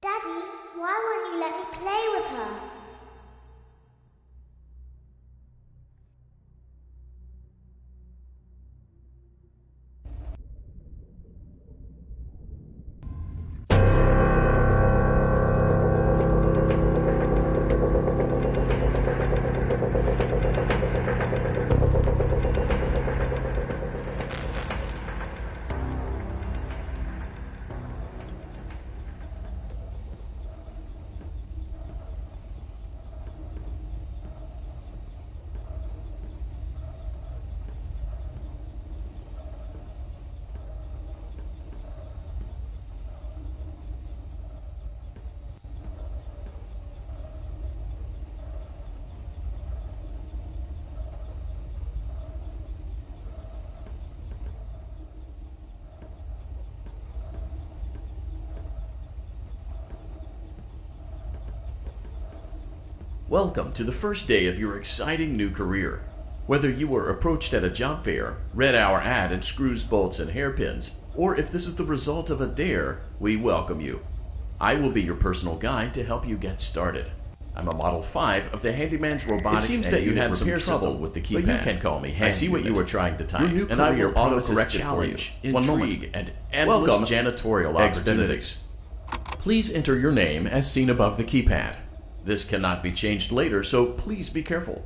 Daddy, why won't you let me play with her? Welcome to the first day of your exciting new career. Whether you were approached at a job fair, read our ad and screws, bolts, and hairpins, or if this is the result of a dare, we welcome you. I will be your personal guide to help you get started. I'm a Model 5 of the Handyman's Robotics. It seems that you had some trouble with the keypad, but you can call me Hand. I see what you were trying to type, and I will autocorrect challenge, intrigue, and endless janitorial opportunities. Please enter your name as seen above the keypad. This cannot be changed later, so please be careful.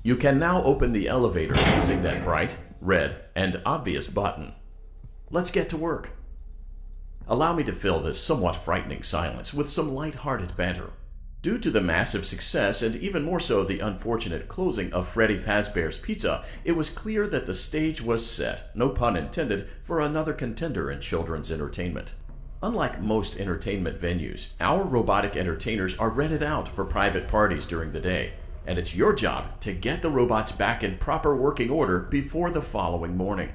You can now open the elevator using that bright, red, and obvious button. Let's get to work. Allow me to fill this somewhat frightening silence with some light-hearted banter. Due to the massive success, and even more so the unfortunate closing of Freddy Fazbear's Pizza, it was clear that the stage was set, no pun intended, for another contender in children's entertainment. Unlike most entertainment venues, our robotic entertainers are rented out for private parties during the day, and it's your job to get the robots back in proper working order before the following morning.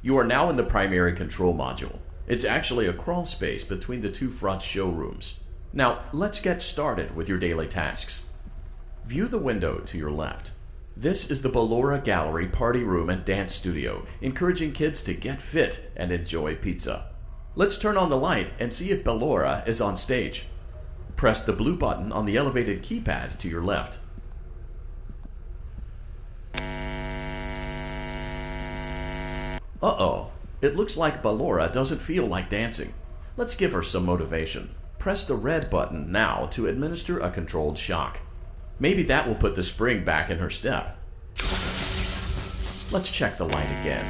You are now in the primary control module. It's actually a crawl space between the two front showrooms. Now, let's get started with your daily tasks. View the window to your left. This is the Ballora Gallery Party Room and Dance Studio, encouraging kids to get fit and enjoy pizza. Let's turn on the light and see if Ballora is on stage. Press the blue button on the elevated keypad to your left. Uh-oh. It looks like Ballora doesn't feel like dancing. Let's give her some motivation. Press the red button now to administer a controlled shock. Maybe that will put the spring back in her step. Let's check the light again.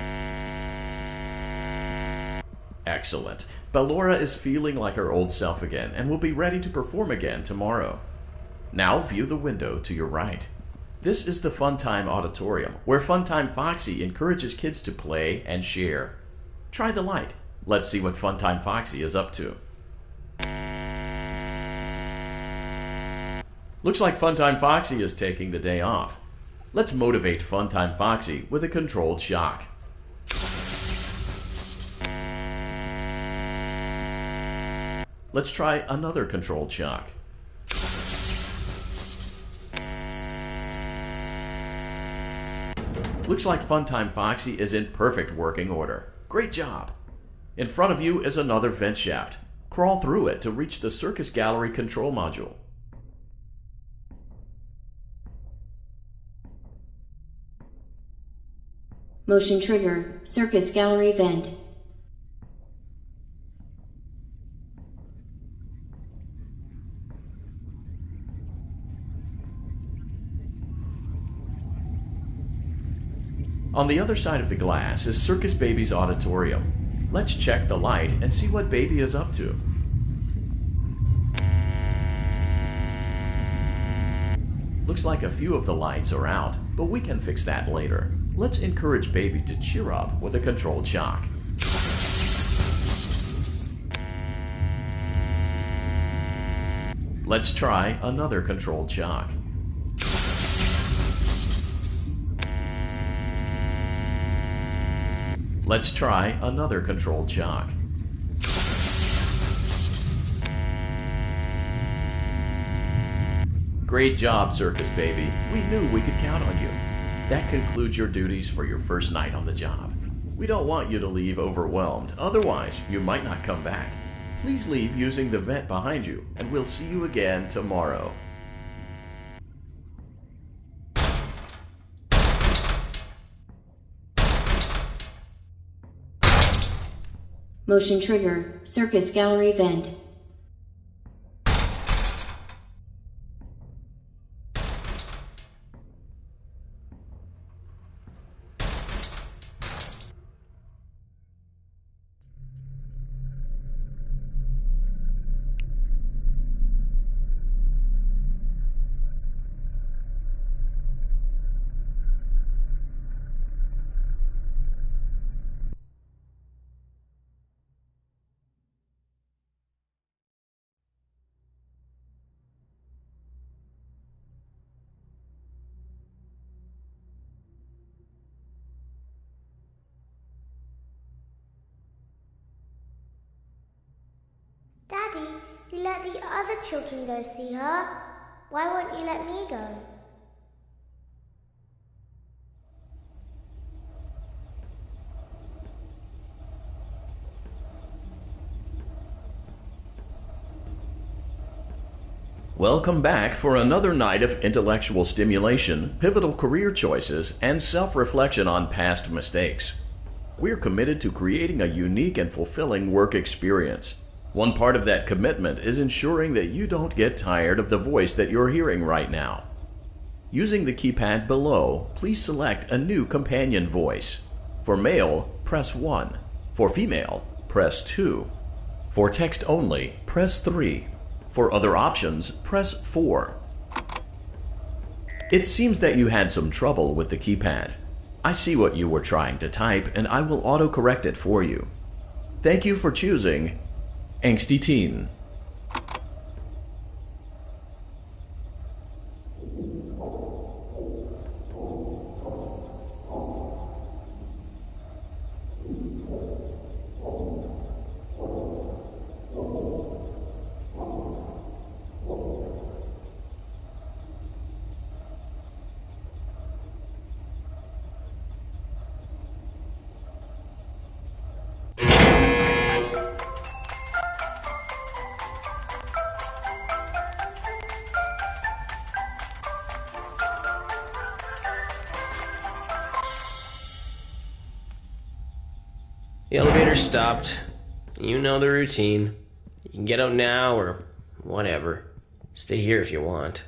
Excellent. Ballora is feeling like her old self again and will be ready to perform again tomorrow. Now view the window to your right. This is the Funtime Auditorium, where Funtime Foxy encourages kids to play and share. Try the light. Let's see what Funtime Foxy is up to. Looks like Funtime Foxy is taking the day off. Let's motivate Funtime Foxy with a controlled shock. Let's try another controlled shock. Looks like Funtime Foxy is in perfect working order. Great job! In front of you is another vent shaft. Crawl through it to reach the Circus Gallery control module. Motion trigger, Circus Gallery vent. On the other side of the glass is Circus Baby's auditorium. Let's check the light and see what Baby is up to. Looks like a few of the lights are out, but we can fix that later. Let's encourage Baby to cheer up with a controlled shock. Let's try another controlled shock. Let's try another controlled shock. Great job, Circus Baby. We knew we could count on you. That concludes your duties for your first night on the job. We don't want you to leave overwhelmed, otherwise you might not come back. Please leave using the vent behind you, and we'll see you again tomorrow. Motion trigger, circus gallery vent. Daddy, you let the other children go see her. Why won't you let me go? Welcome back for another night of intellectual stimulation, pivotal career choices, and self-reflection on past mistakes. We're committed to creating a unique and fulfilling work experience. One part of that commitment is ensuring that you don't get tired of the voice that you're hearing right now. Using the keypad below, please select a new companion voice. For male, press 1. For female, press 2. For text only, press 3. For other options, press 4. It seems that you had some trouble with the keypad. I see what you were trying to type, and I will autocorrect it for you. Thank you for choosing Angsty Teen. The elevator stopped. You know the routine. You can get out now or whatever. Stay here if you want.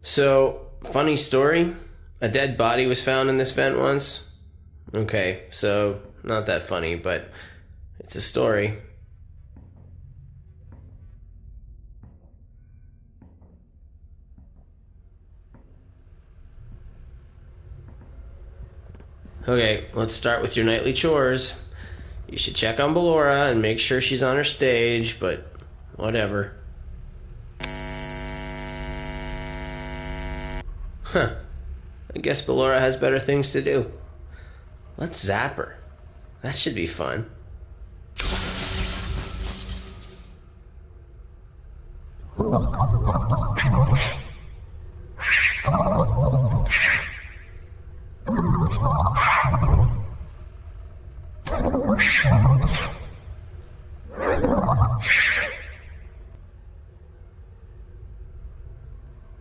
So, funny story. A dead body was found in this vent once. Okay, so not that funny, but it's a story. Okay, let's start with your nightly chores. You should check on Ballora and make sure she's on her stage, but whatever. Huh. I guess Ballora has better things to do. Let's zap her. That should be fun.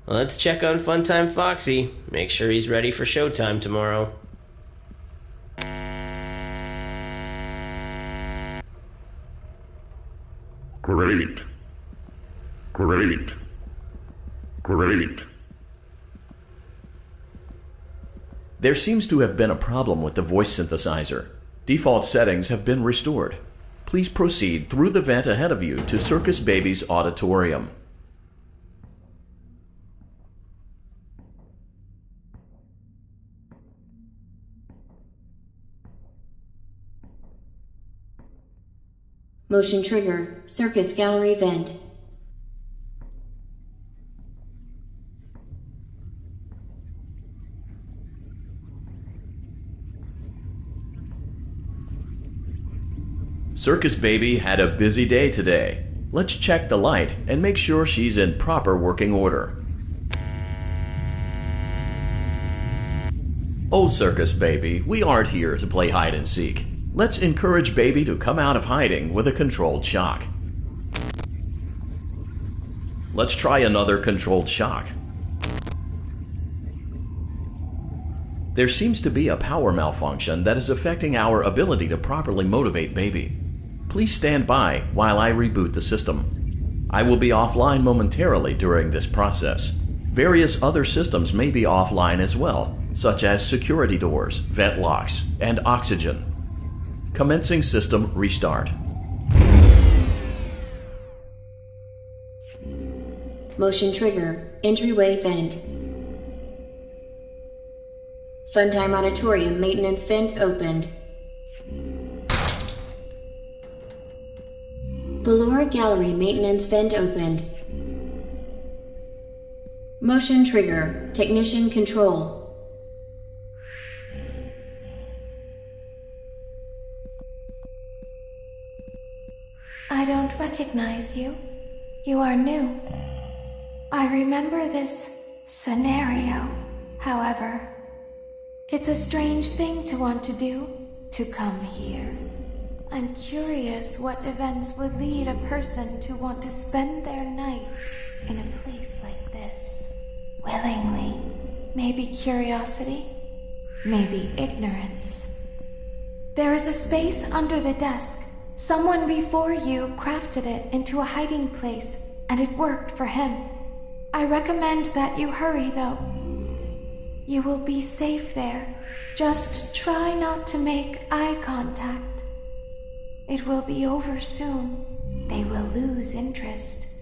Let's check on Funtime Foxy. Make sure he's ready for showtime tomorrow. Great. Great. Great. There seems to have been a problem with the voice synthesizer. Default settings have been restored. Please proceed through the vent ahead of you to Circus Baby's auditorium. Motion trigger, circus gallery vent. Circus Baby had a busy day today. Let's check the light and make sure she's in proper working order. Oh, Circus Baby, we aren't here to play hide and seek. Let's encourage Baby to come out of hiding with a controlled shock. Let's try another controlled shock. There seems to be a power malfunction that is affecting our ability to properly motivate Baby. Please stand by while I reboot the system. I will be offline momentarily during this process. Various other systems may be offline as well, such as security doors, vent locks, and oxygen. Commencing system restart. Motion trigger, entryway vent. Funtime Auditorium maintenance vent opened. Ballora Gallery maintenance vent opened. Motion trigger, technician control. I don't recognize you. You are new. I remember this scenario, however. It's a strange thing to want to do, to come here. I'm curious what events would lead a person to want to spend their nights in a place like this. Willingly. Maybe curiosity, maybe ignorance. There is a space under the desk. Someone before you crafted it into a hiding place, and it worked for him. I recommend that you hurry, though. You will be safe there. Just try not to make eye contact. It will be over soon. They will lose interest.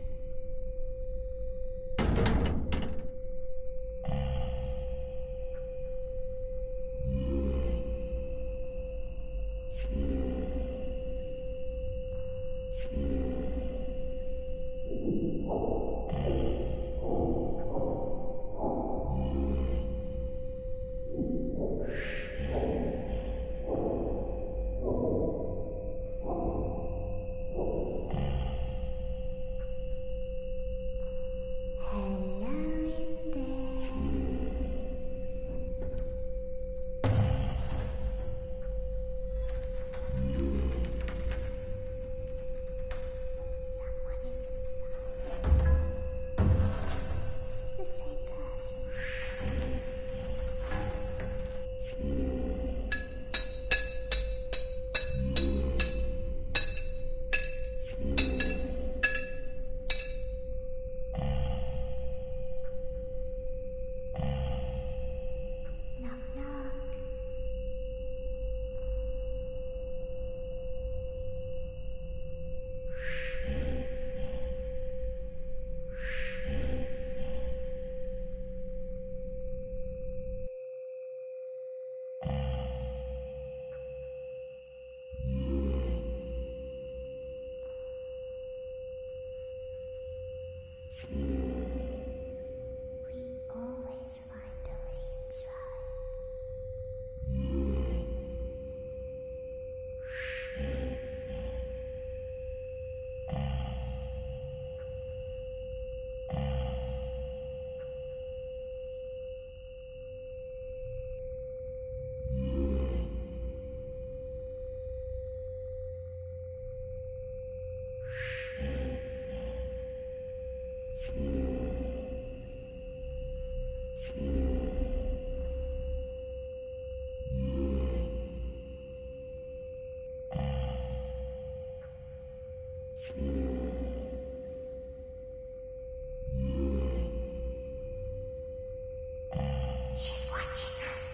She's watching us.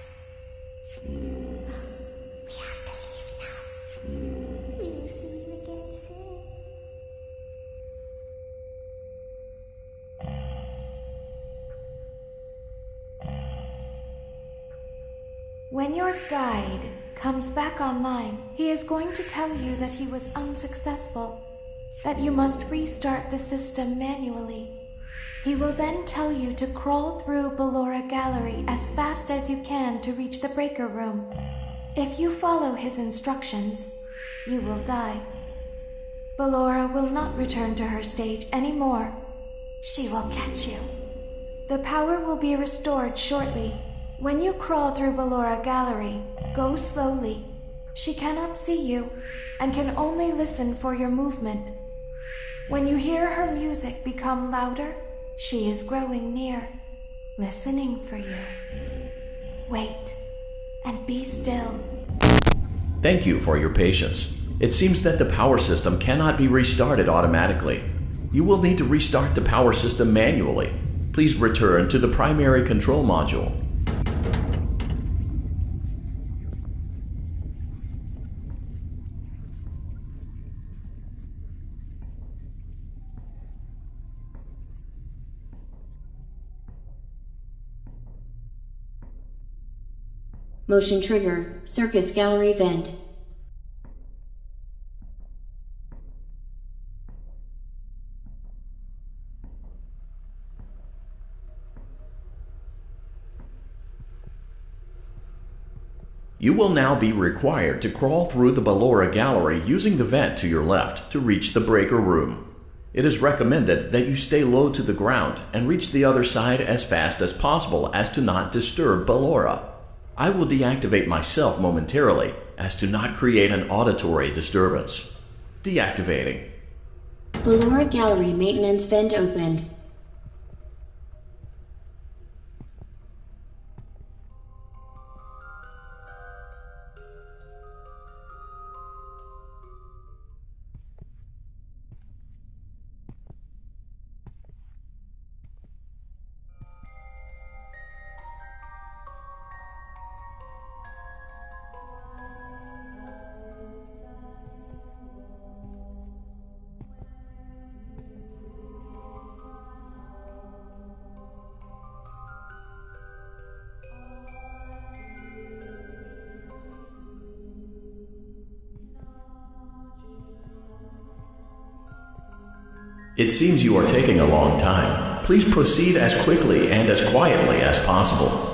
We have to leave now. We will see you again soon. When your guide comes back online, he is going to tell you that he was unsuccessful, that you must restart the system manually. He will then tell you to crawl through Ballora Gallery as fast as you can to reach the breaker room. If you follow his instructions, you will die. Ballora will not return to her stage anymore. She will catch you. The power will be restored shortly. When you crawl through Ballora Gallery, go slowly. She cannot see you and can only listen for your movement. When you hear her music become louder, she is growing near, listening for you. Wait and be still. Thank you for your patience. It seems that the power system cannot be restarted automatically. You will need to restart the power system manually. Please return to the primary control module. Motion trigger, circus gallery vent. You will now be required to crawl through the Ballora Gallery using the vent to your left to reach the breaker room. It is recommended that you stay low to the ground and reach the other side as fast as possible as to not disturb Ballora. I will deactivate myself momentarily as to not create an auditory disturbance. Deactivating. Ballora Gallery maintenance vent opened. It seems you are taking a long time. Please proceed as quickly and as quietly as possible.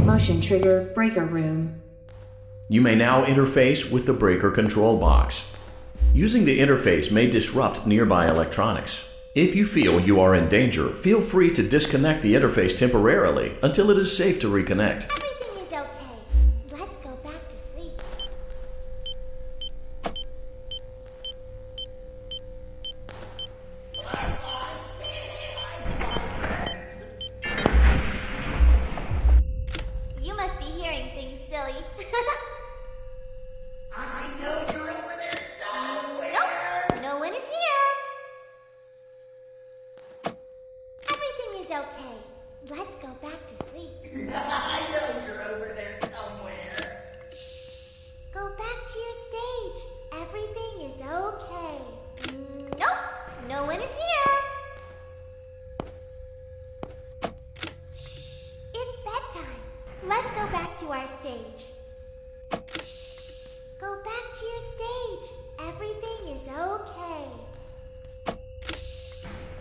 Motion trigger, breaker room. You may now interface with the breaker control box. Using the interface may disrupt nearby electronics. If you feel you are in danger, feel free to disconnect the interface temporarily until it is safe to reconnect. Everything is okay. Let's go back to sleep. You must be hearing things, silly. I know you're over there somewhere. Nope, no one is here. Everything is okay. Let's go back to sleep. I know you're over there somewhere. Go back to your stage. Everything is okay. Nope, no one is here. It's bedtime. Let's go back to our stage. Go back to your stage. Everything is okay.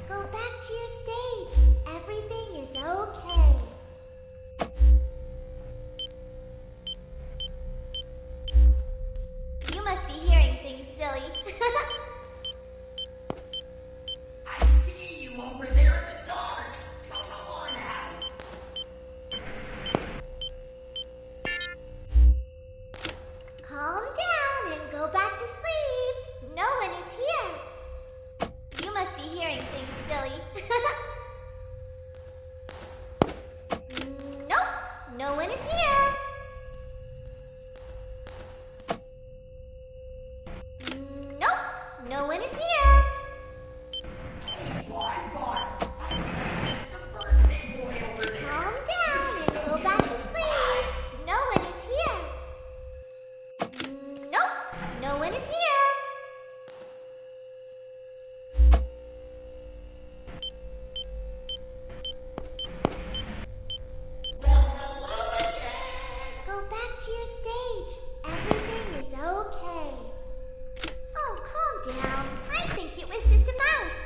Go back to your stage. silly. Nope, no one is here. Nope, no one is here. Calm down and go back to sleep. No one is here. Nope, no one is here. Go back to your stage. Everything is okay. Oh, calm down. I think it was just a mouse.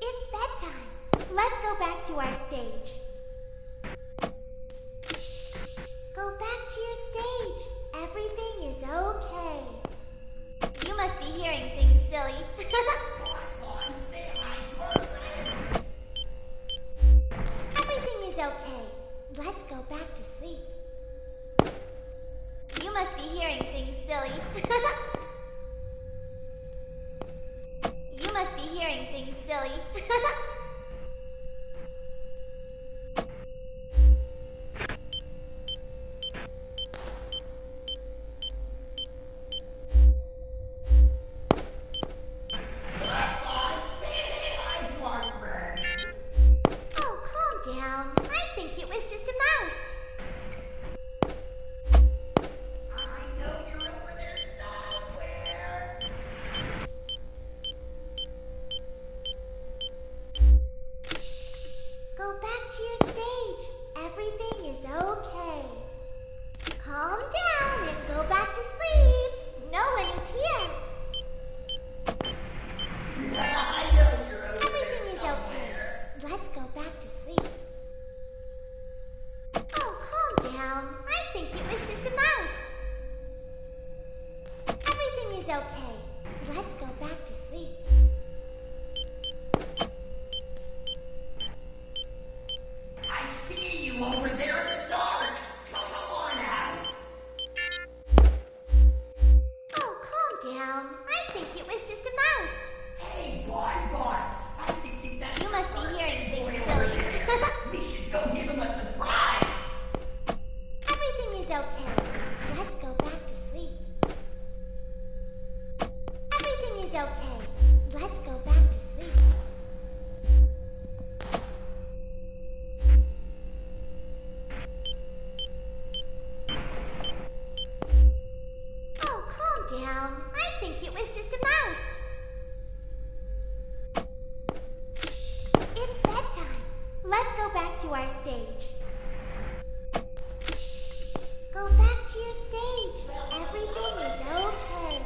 It's bedtime. Let's go back to our stage. Go back to your stage. Everything is okay. You must be hearing things, silly. Everything is okay. Let's go back to sleep. You must be hearing things, silly. You must be hearing things, silly. Oh, calm down. I think it was just a mouse. I know you're over there somewhere. Go back to your stage. Everything is okay. Calm down and go back to sleep. No one is here. I know you're over Everything is okay. Let's go back to sleep. Oh, calm down. I think it was just a mouse. Everything is okay. Let's go back to sleep. I see you over there in the dark. Come on out. Oh, calm down. I think it was just a mouse. Hey, boy. I think that's You must be hearing things, over silly. there. We should go give him a surprise. Everything is okay. Let's go back to sleep. Everything is okay. Let's go back to sleep. Oh, calm down. I think it was just a mouse. It's bedtime. Let's go back to our stage. Go back to your stage. Everything is okay.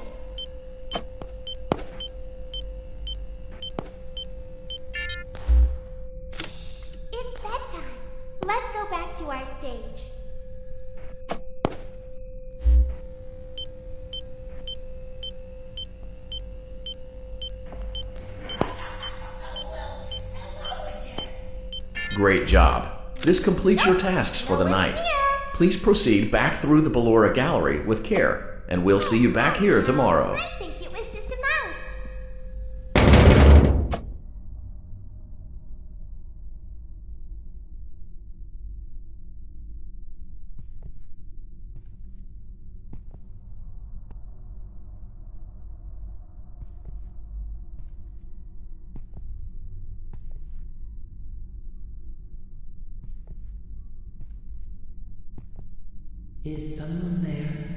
It's bedtime. Let's go back to our stage. Great job. This completes your tasks for the night. Please proceed back through the Ballora Gallery with care, and we'll see you back here tomorrow. I think it was just a mouse. Is someone there?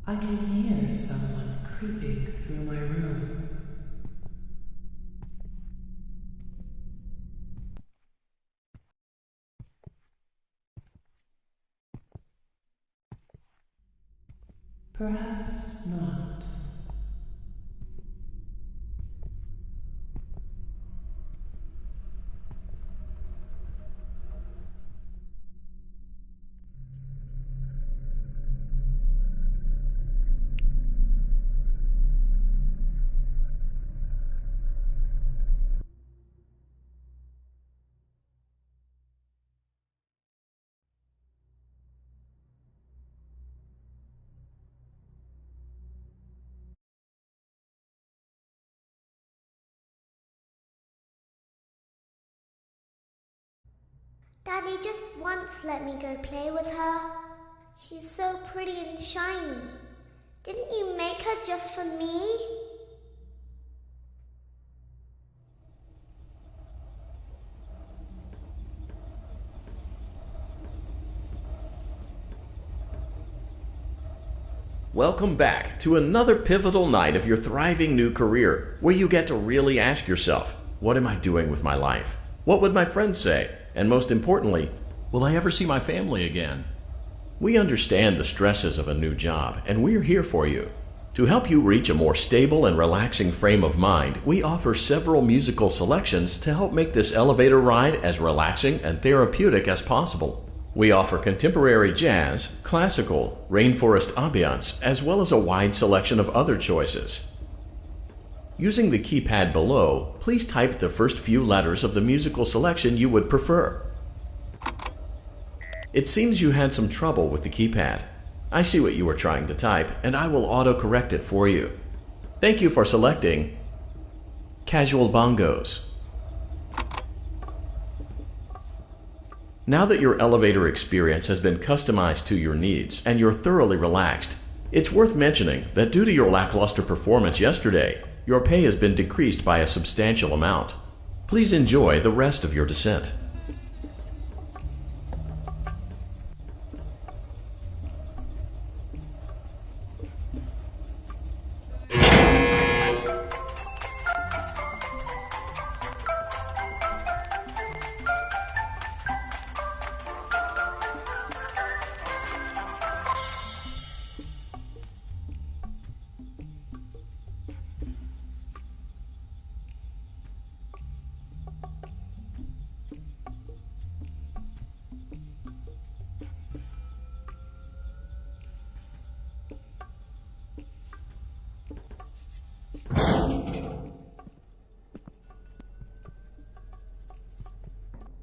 I can hear someone creeping through my room. Perhaps not. Daddy just once let me go play with her. She's so pretty and shiny. Didn't you make her just for me? Welcome back to another pivotal night of your thriving new career, where you get to really ask yourself, what am I doing with my life? What would my friends say? And most importantly, will I ever see my family again? We understand the stresses of a new job, and we're here for you. To help you reach a more stable and relaxing frame of mind, we offer several musical selections to help make this elevator ride as relaxing and therapeutic as possible. We offer contemporary jazz, classical, rainforest ambiance, as well as a wide selection of other choices. Using the keypad below, please type the first few letters of the musical selection you would prefer. It seems you had some trouble with the keypad. I see what you were trying to type, and I will auto-correct it for you. Thank you for selecting Casual Bongos. Now that your elevator experience has been customized to your needs and you're thoroughly relaxed, it's worth mentioning that due to your lackluster performance yesterday, your pay has been decreased by a substantial amount. Please enjoy the rest of your descent.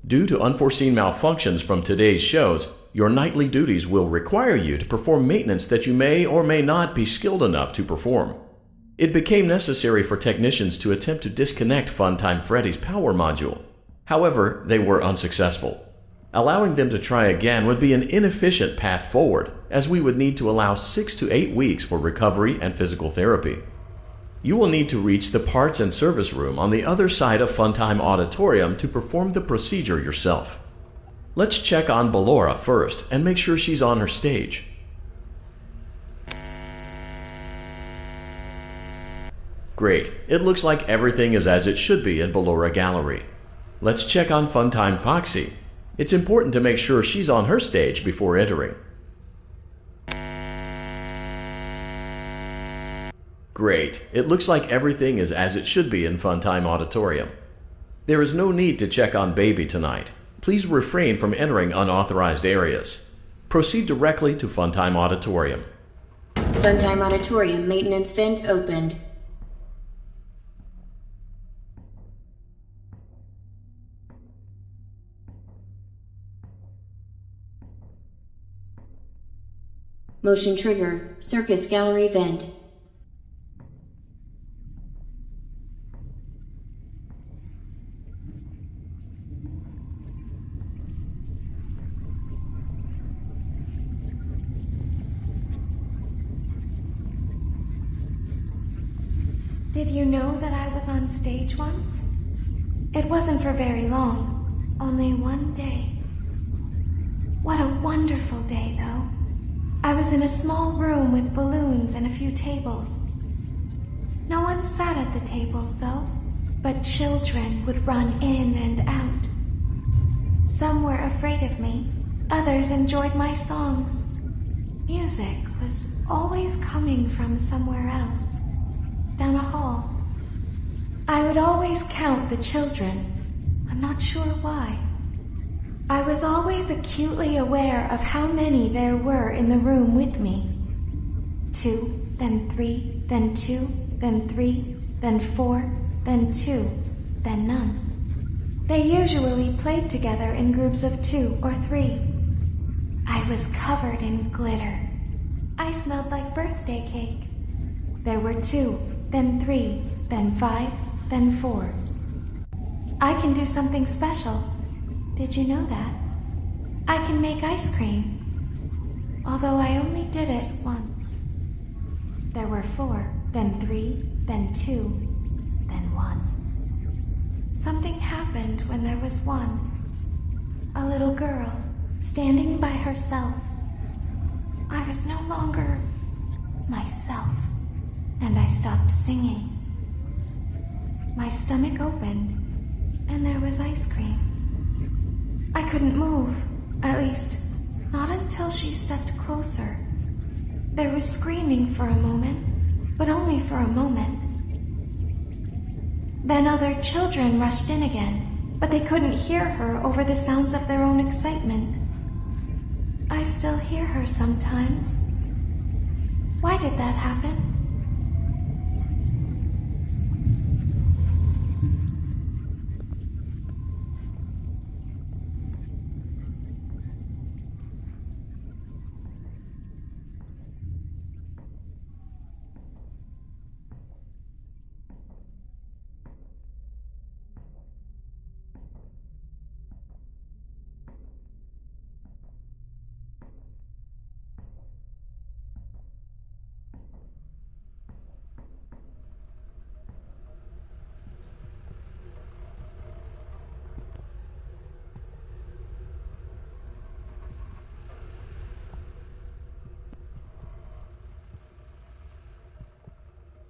Due to unforeseen malfunctions from today's shows, your nightly duties will require you to perform maintenance that you may or may not be skilled enough to perform. It became necessary for technicians to attempt to disconnect Funtime Freddy's power module. However, they were unsuccessful. Allowing them to try again would be an inefficient path forward, as we would need to allow 6 to 8 weeks for recovery and physical therapy. You will need to reach the parts and service room on the other side of Funtime Auditorium to perform the procedure yourself. Let's check on Ballora first and make sure she's on her stage. Great, it looks like everything is as it should be in Ballora Gallery. Let's check on Funtime Foxy. It's important to make sure she's on her stage before entering. Great. It looks like everything is as it should be in Funtime Auditorium. There is no need to check on Baby tonight. Please refrain from entering unauthorized areas. Proceed directly to Funtime Auditorium. Funtime Auditorium maintenance vent opened. Motion trigger, Circus Gallery vent. Did you know that I was on stage once? It wasn't for very long, only one day. What a wonderful day, though. I was in a small room with balloons and a few tables. No one sat at the tables, though, but children would run in and out. Some were afraid of me, others enjoyed my songs. Music was always coming from somewhere else. Down a hall. I would always count the children. I'm not sure why. I was always acutely aware of how many there were in the room with me. 2, then 3, then 2, then 3, then 4, then 2, then none. They usually played together in groups of 2 or 3. I was covered in glitter. I smelled like birthday cake. There were 2, then 3, then 5, then 4. I can do something special. Did you know that? I can make ice cream. Although I only did it once. There were 4, then 3, then 2, then 1. Something happened when there was 1. A little girl, standing by herself. I was no longer myself, and I stopped singing. My stomach opened, and there was ice cream. I couldn't move, at least, not until she stepped closer. There was screaming for a moment, but only for a moment. Then other children rushed in again, but they couldn't hear her over the sounds of their own excitement. I still hear her sometimes. Why did that happen?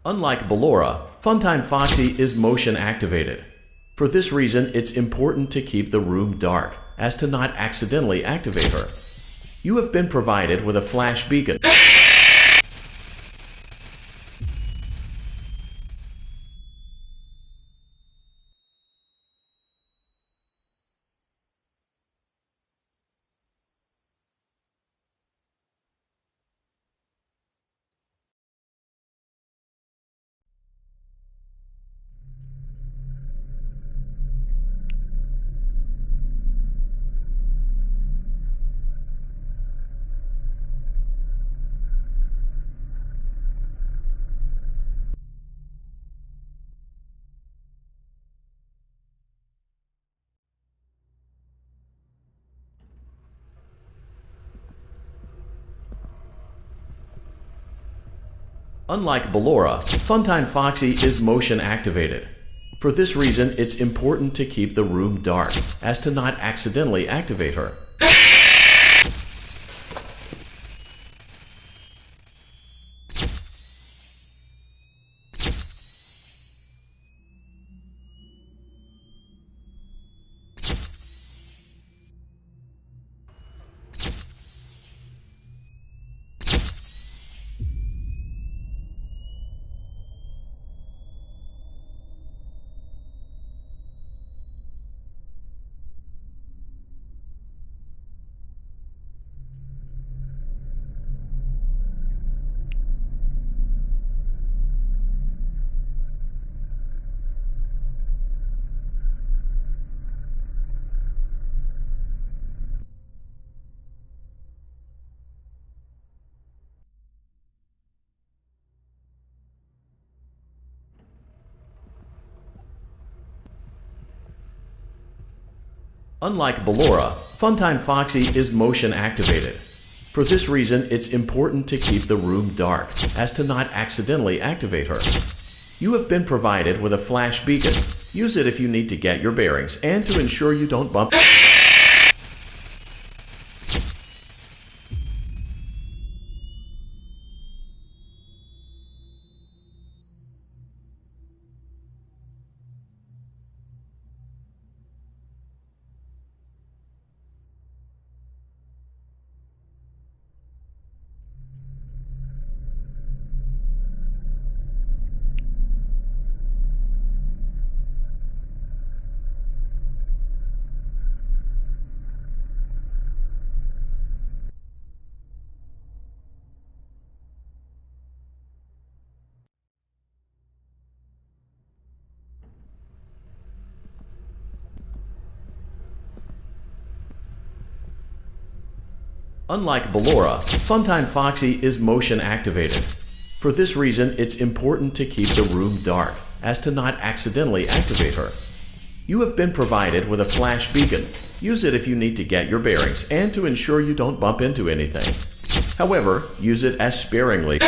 Unlike Ballora, Funtime Foxy is motion activated. For this reason, it's important to keep the room dark, as to not accidentally activate her. You have been provided with a flash beacon. Unlike Ballora, Funtime Foxy is motion activated. For this reason, it's important to keep the room dark, as to not accidentally activate her. Unlike Ballora, Funtime Foxy is motion activated. For this reason, it's important to keep the room dark, as to not accidentally activate her. You have been provided with a flash beacon. Use it if you need to get your bearings and to ensure you don't bump. Unlike Ballora, Funtime Foxy is motion activated. For this reason, it's important to keep the room dark, as to not accidentally activate her. You have been provided with a flash beacon. Use it if you need to get your bearings and to ensure you don't bump into anything. However, use it as sparingly.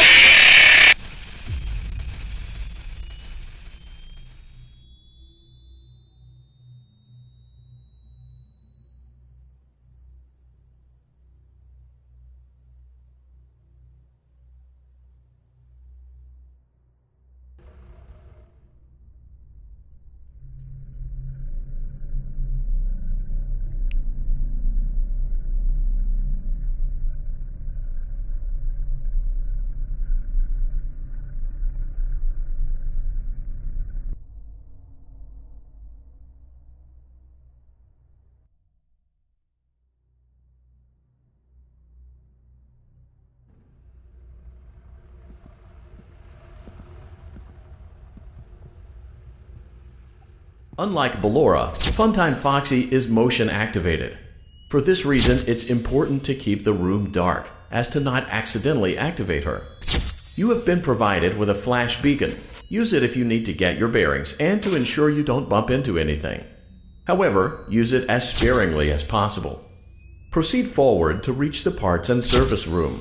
Unlike Ballora, Funtime Foxy is motion activated. For this reason, it's important to keep the room dark, as to not accidentally activate her. You have been provided with a flash beacon. Use it if you need to get your bearings and to ensure you don't bump into anything. However, use it as sparingly as possible. Proceed forward to reach the parts and service room.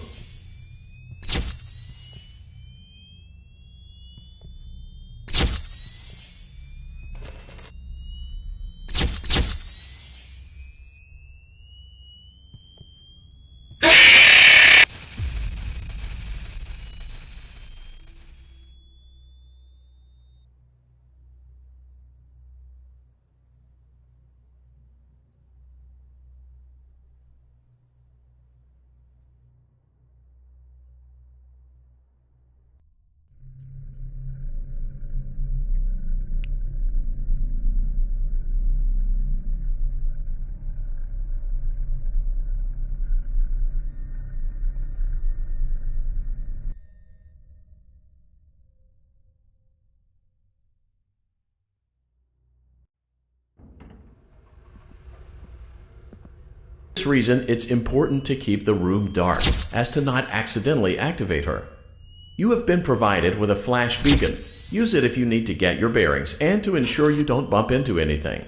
For this reason, it's important to keep the room dark, as to not accidentally activate her. You have been provided with a flash beacon. Use it if you need to get your bearings and to ensure you don't bump into anything.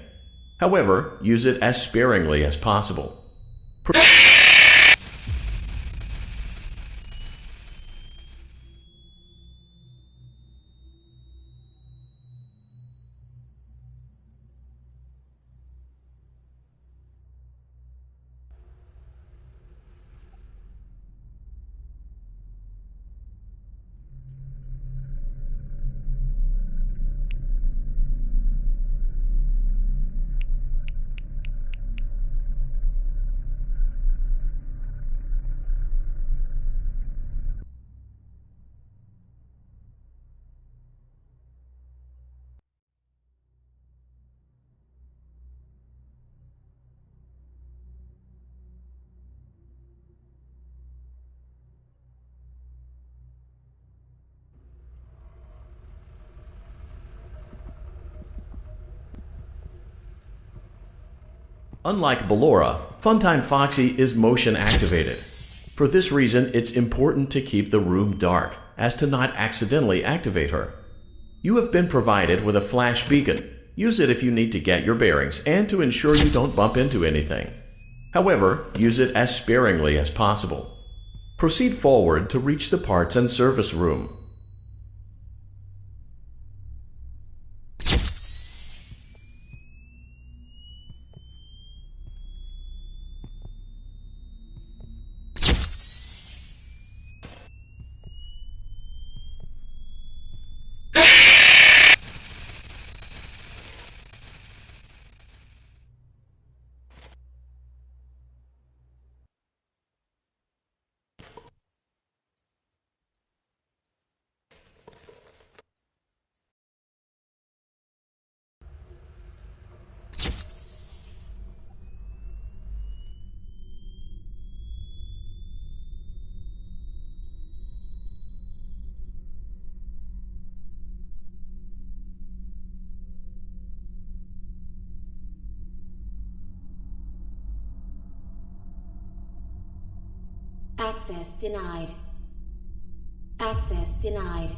However, use it as sparingly as possible. Unlike Ballora, Funtime Foxy is motion activated. For this reason, it's important to keep the room dark, as to not accidentally activate her. You have been provided with a flash beacon. Use it if you need to get your bearings and to ensure you don't bump into anything. However, use it as sparingly as possible. Proceed forward to reach the parts and service room. Access denied. Access denied.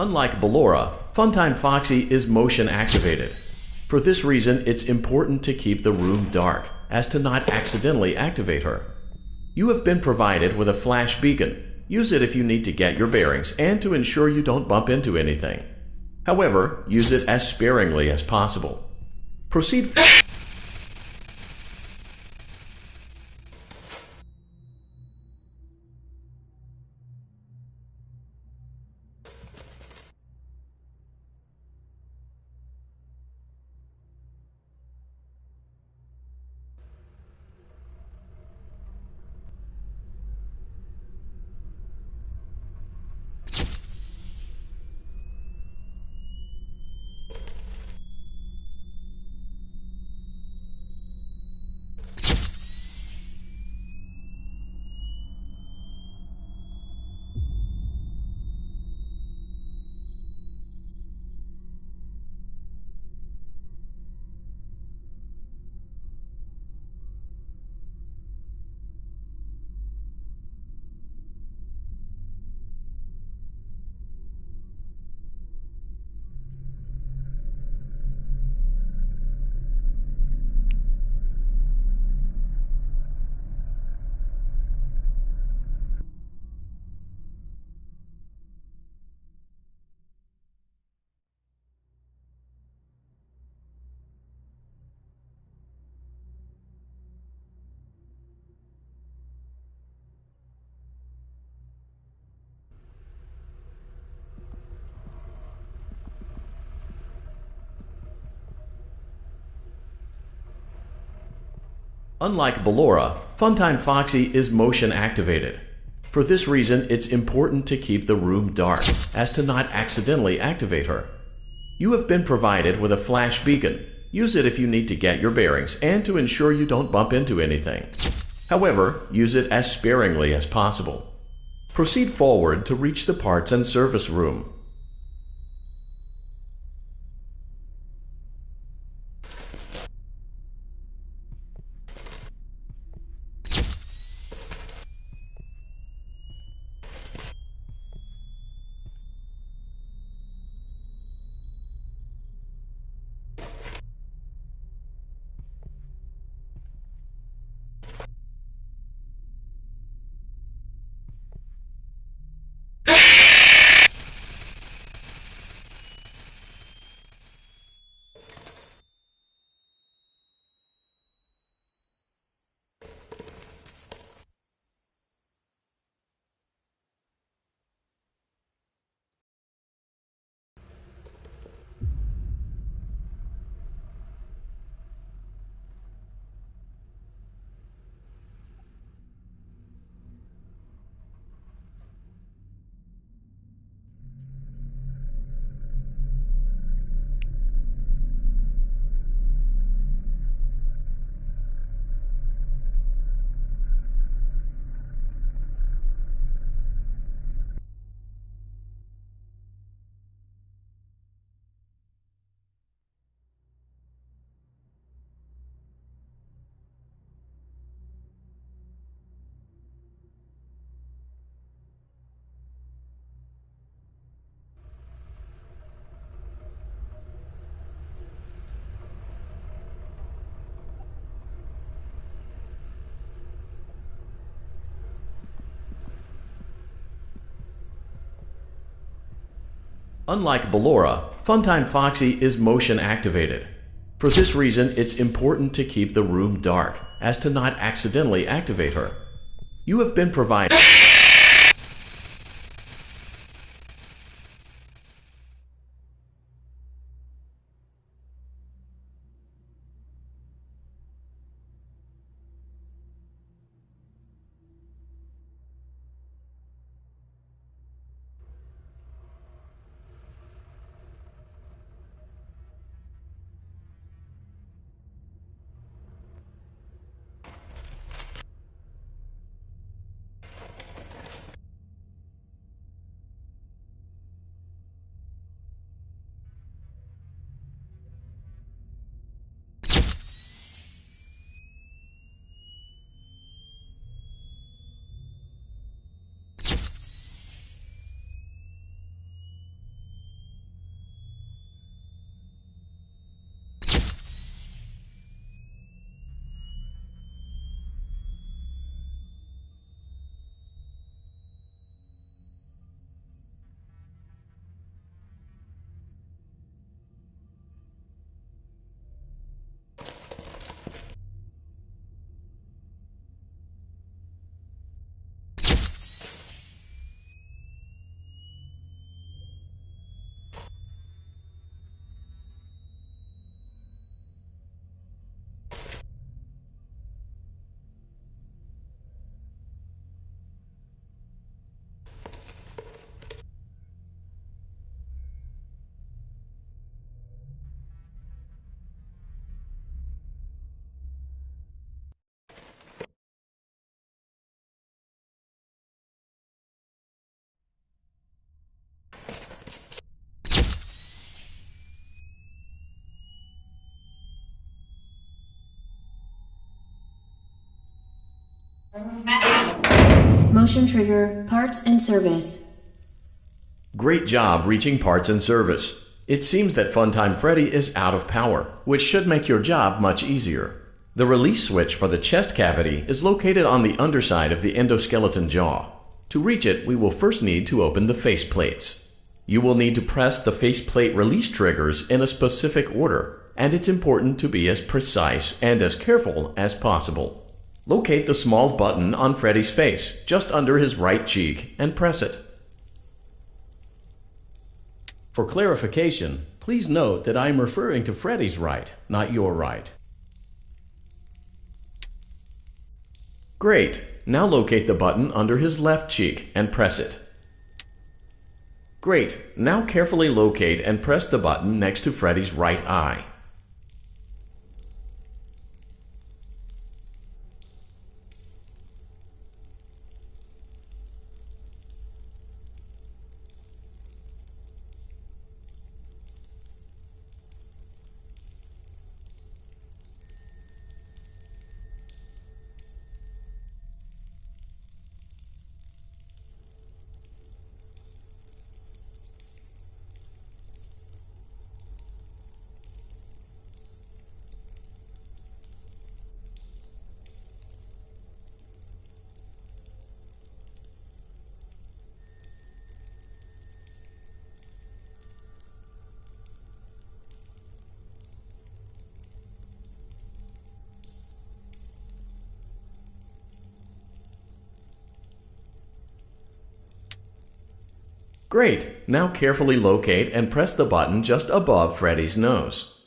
Unlike Ballora, Funtime Foxy is motion activated. For this reason, it's important to keep the room dark, as to not accidentally activate her. You have been provided with a flash beacon. Use it if you need to get your bearings and to ensure you don't bump into anything. However, use it as sparingly as possible. Proceed. Unlike Ballora, Funtime Foxy is motion activated. For this reason, it's important to keep the room dark, as to not accidentally activate her. You have been provided with a flash beacon. Use it if you need to get your bearings and to ensure you don't bump into anything. However, use it as sparingly as possible. Proceed forward to reach the parts and service room. Unlike Ballora, Funtime Foxy is motion activated. For this reason, it's important to keep the room dark, as to not accidentally activate her. You have been provided. Motion trigger, parts and service. Great job reaching parts and service. It seems that Funtime Freddy is out of power, which should make your job much easier. The release switch for the chest cavity is located on the underside of the endoskeleton jaw. To reach it, we will first need to open the face plates. You will need to press the faceplate release triggers in a specific order, and it's important to be as precise and as careful as possible. Locate the small button on Freddy's face, just under his right cheek, and press it. For clarification, please note that I am referring to Freddy's right, not your right. Great! Now locate the button under his left cheek and press it. Great! Now carefully locate and press the button next to Freddy's right eye. Great! Now carefully locate and press the button just above Freddy's nose.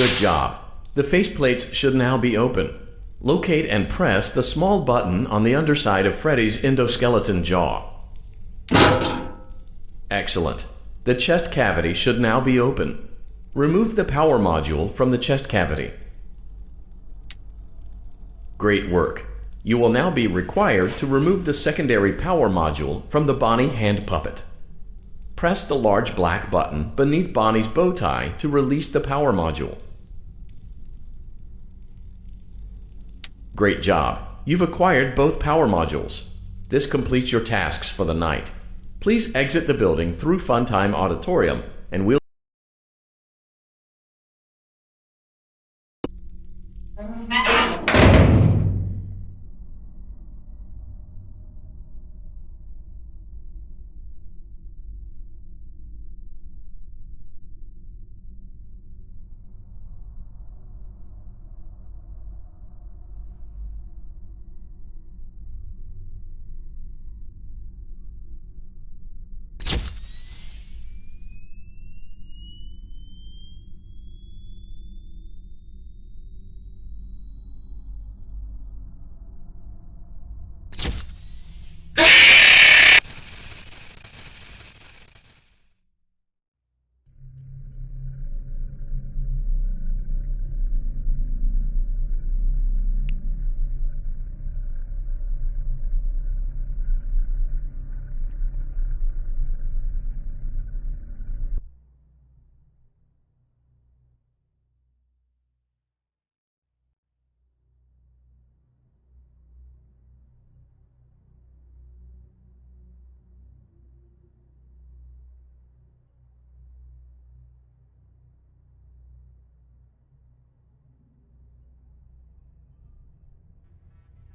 Good job. The faceplates should now be open. Locate and press the small button on the underside of Freddy's endoskeleton jaw. Excellent. The chest cavity should now be open. Remove the power module from the chest cavity. Great work. You will now be required to remove the secondary power module from the Bonnie hand puppet. Press the large black button beneath Bonnie's bow tie to release the power module. Great job. You've acquired both power modules. This completes your tasks for the night. Please exit the building through Funtime Auditorium, and we'll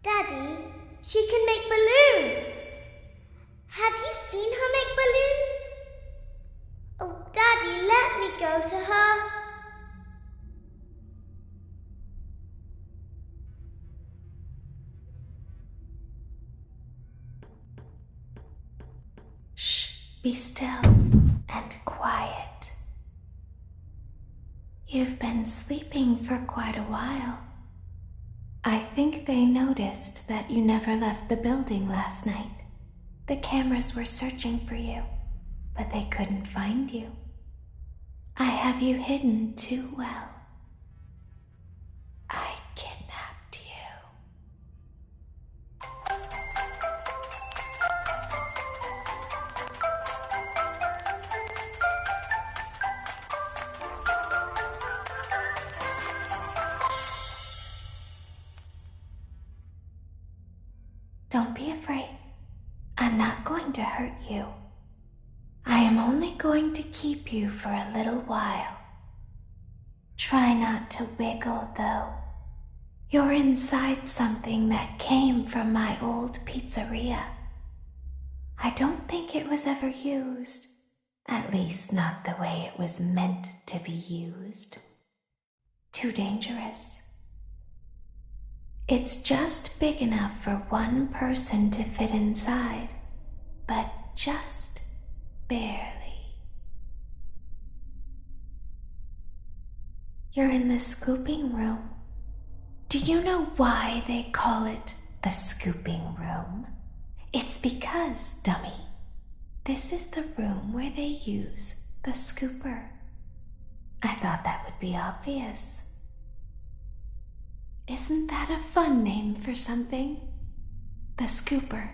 Daddy, she can make balloons. Have you seen her make balloons? Oh, Daddy, let me go to her. Shh, be still and quiet. You've been sleeping for quite a while. I think they noticed that you never left the building last night. The cameras were searching for you, but they couldn't find you. I have you hidden too well. I kidnapped you. Don't be afraid. I'm not going to hurt you. I am only going to keep you for a little while. Try not to wiggle, though. You're inside something that came from my old pizzeria. I don't think it was ever used. At least not the way it was meant to be used. Too dangerous. It's just big enough for one person to fit inside, but just barely. You're in the scooping room. Do you know why they call it the scooping room? It's because, dummy, this is the room where they use the scooper. I thought that would be obvious. Isn't that a fun name for something? The scooper.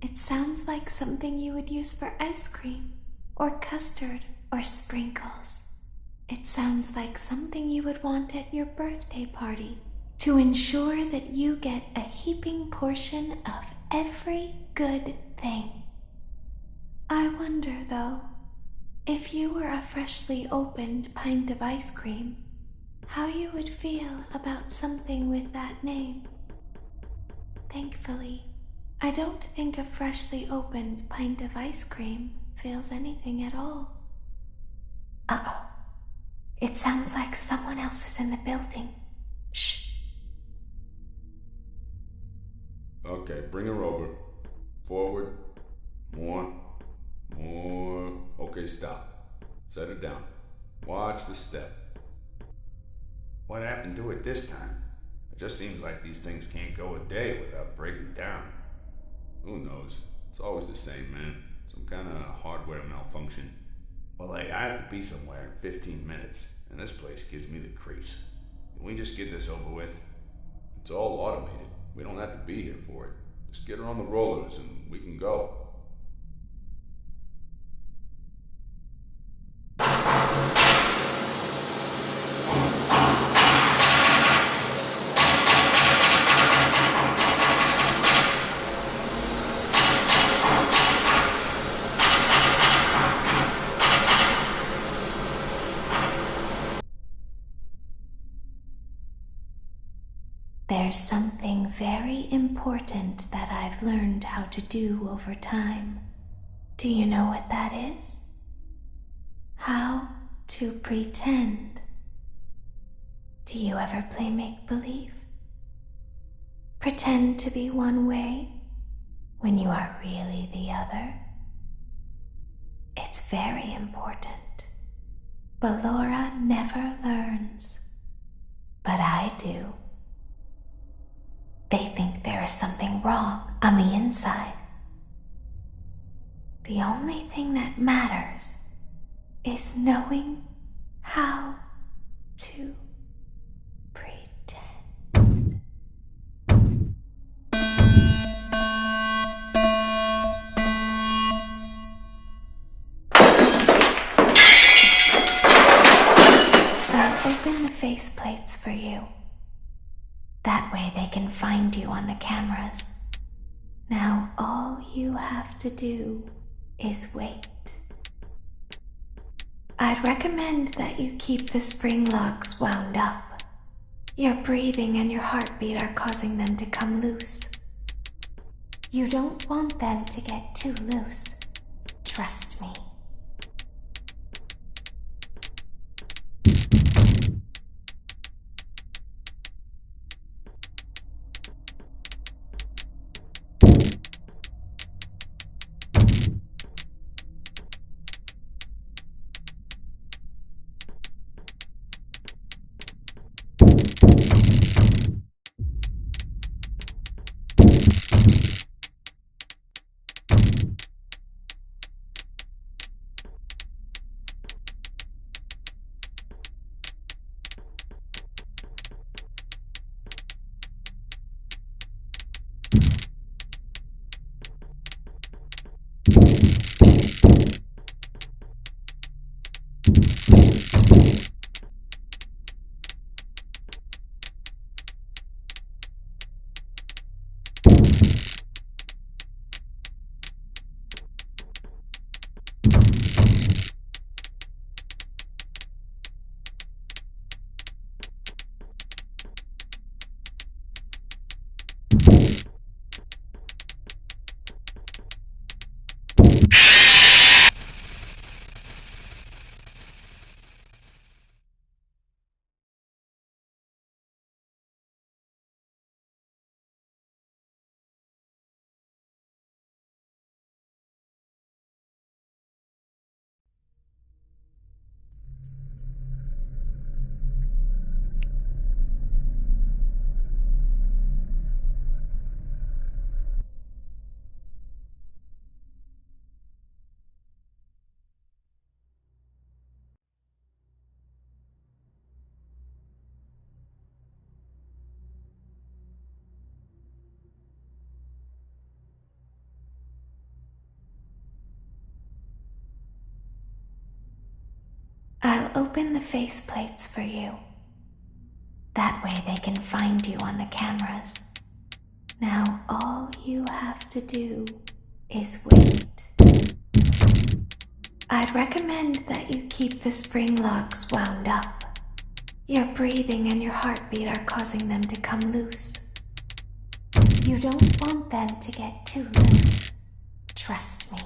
It sounds like something you would use for ice cream, or custard, or sprinkles. It sounds like something you would want at your birthday party to ensure that you get a heaping portion of every good thing. I wonder, though, if you were a freshly opened pint of ice cream, how you would feel about something with that name. Thankfully, I don't think a freshly opened pint of ice cream feels anything at all. Uh-oh. It sounds like someone else is in the building. Shh. Okay, bring her over. Forward. More. Okay, stop. Set it down. Watch the step. What happened to it this time? It just seems like these things can't go a day without breaking down. Who knows? It's always the same, man. Some kind of hardware malfunction. Well, hey, I have to be somewhere in 15 minutes, and this place gives me the creeps. Can we just get this over with? It's all automated. We don't have to be here for it. Just get her on the rollers and we can go. There's something very important that I've learned how to do over time. Do you know what that is? How to pretend. Do you ever play make-believe? Pretend to be one way when you are really the other? It's very important. Ballora never learns, but I do. They think there is something wrong on the inside. The only thing that matters is knowing how to pretend. I'll open the faceplates for you. That way they can find you on the cameras. Now all you have to do is wait. I'd recommend that you keep the spring locks wound up. Your breathing and your heartbeat are causing them to come loose. You don't want them to get too loose. Trust me. I'll open the faceplates for you. That way they can find you on the cameras. Now all you have to do is wait. I'd recommend that you keep the spring locks wound up. Your breathing and your heartbeat are causing them to come loose. You don't want them to get too loose. Trust me.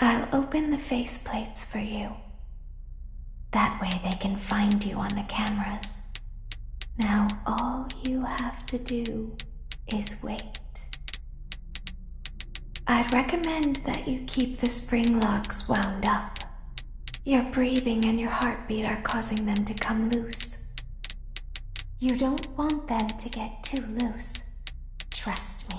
I'll open the faceplates for you. That way they can find you on the cameras. Now all you have to do is wait. I'd recommend that you keep the spring locks wound up. Your breathing and your heartbeat are causing them to come loose. You don't want them to get too loose. Trust me.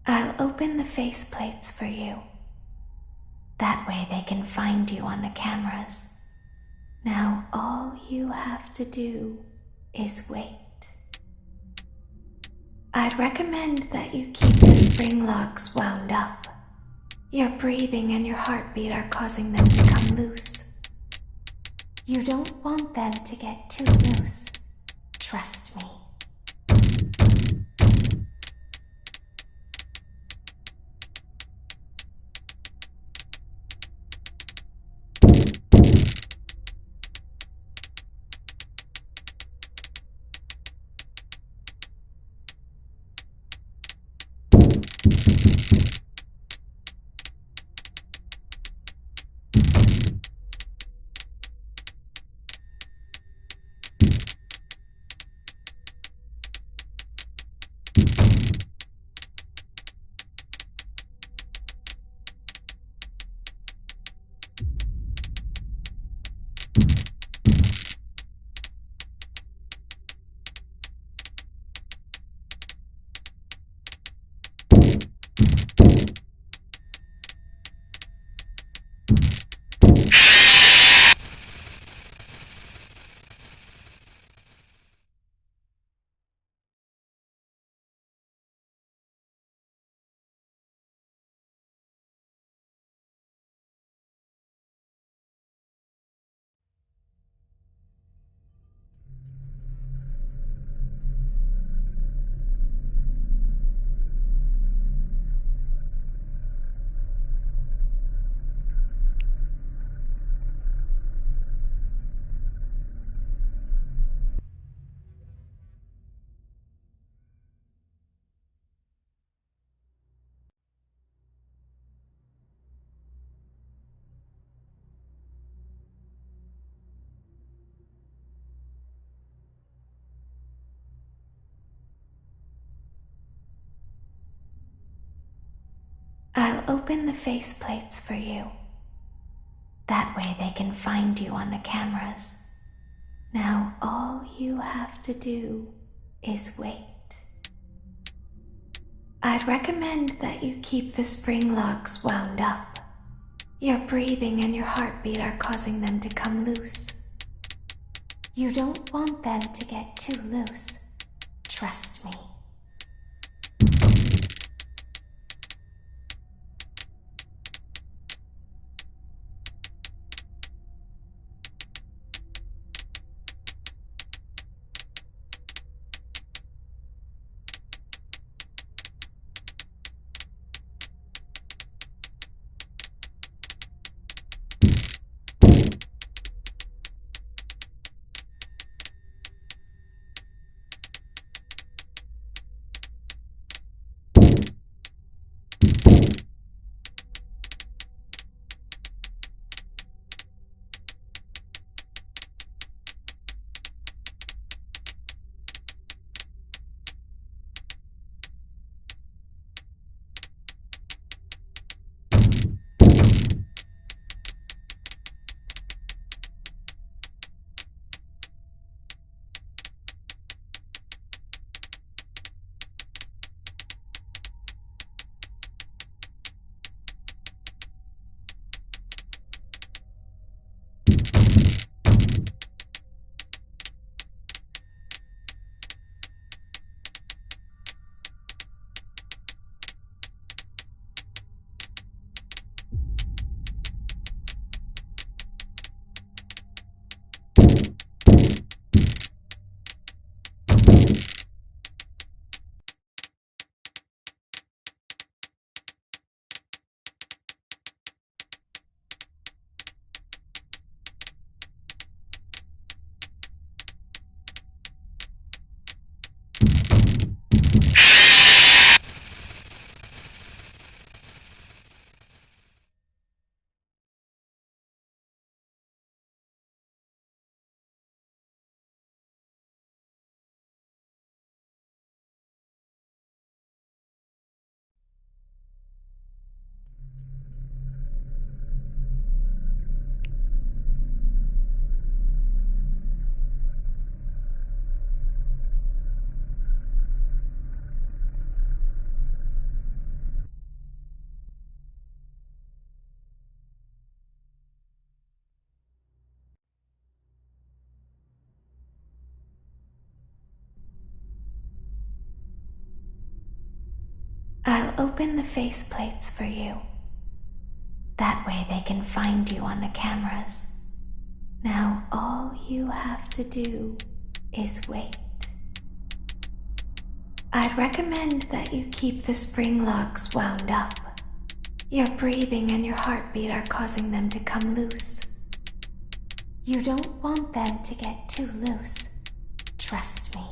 I'll open the faceplates for you. That way they can find you on the cameras. Now all you have to do is wait. I'd recommend that you keep the spring locks wound up. Your breathing and your heartbeat are causing them to come loose. You don't want them to get too loose. Trust me. I'll open the faceplates for you. That way they can find you on the cameras. Now all you have to do is wait. I'd recommend that you keep the spring locks wound up. Your breathing and your heartbeat are causing them to come loose. You don't want them to get too loose. Trust me. I'll open the faceplates for you. That way they can find you on the cameras. Now all you have to do is wait. I'd recommend that you keep the spring locks wound up. Your breathing and your heartbeat are causing them to come loose. You don't want them to get too loose. Trust me.